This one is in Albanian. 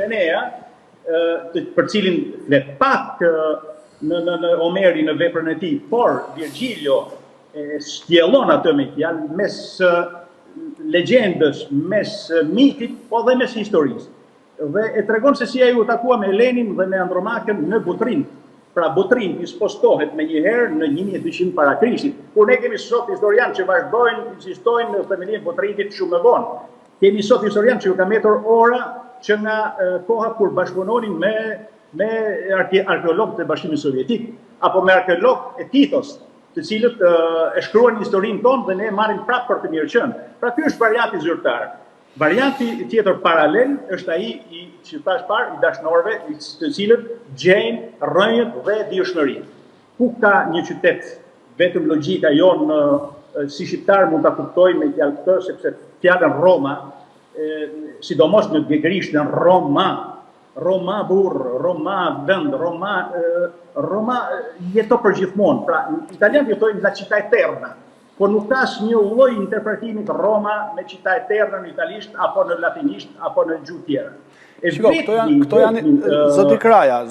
Enea, për cilin flet pak në Omeri në veprën e tij, por Virgilio sjellon atë me fjalë mes legjendës, mes mitit, po dhe mes historisë. Dhe e tregon se si ai u takua me Helenin dhe me Andromakën në Butrin. Pra Butrin ispostohet me njëherë në 1200 para Krishtit. Kur ne kemi sot historianë që vazhdojnë, insistojnë në themelin e Butrinit shumë më vonë. Kemi sot historianë që ju ka metur ora që nga koha kur bashkëpunonin me arkeologët e Bashkimit Sovjetik, apo me arkeologët e Titos, të cilët e shkruan historinë tonë dhe ne marrim prapë për të mirë qenë. Pra ky është varianti zyrtar. Varianti tjetër paralel është ai që thash parë, i dashnorëve, të cilët gjejnë rrënjët dhe dijshmërinë. Ku ka një qytet, vetëm logjika jonë si shqiptar mund ta kuptoj me fjalë këtë, sepse fjalën Roma, sidomos në gregërisht në Roma burr, Roma vend, Roma jeto për gjithmonë. Pra në italian jetojnë la città eterna. Po nuk ka asnjë lloj interpretimi të Roma me città eterna në italisht apo në latinisht apo në gjuhë tjera. Shiko, këto janë zoti Kraja.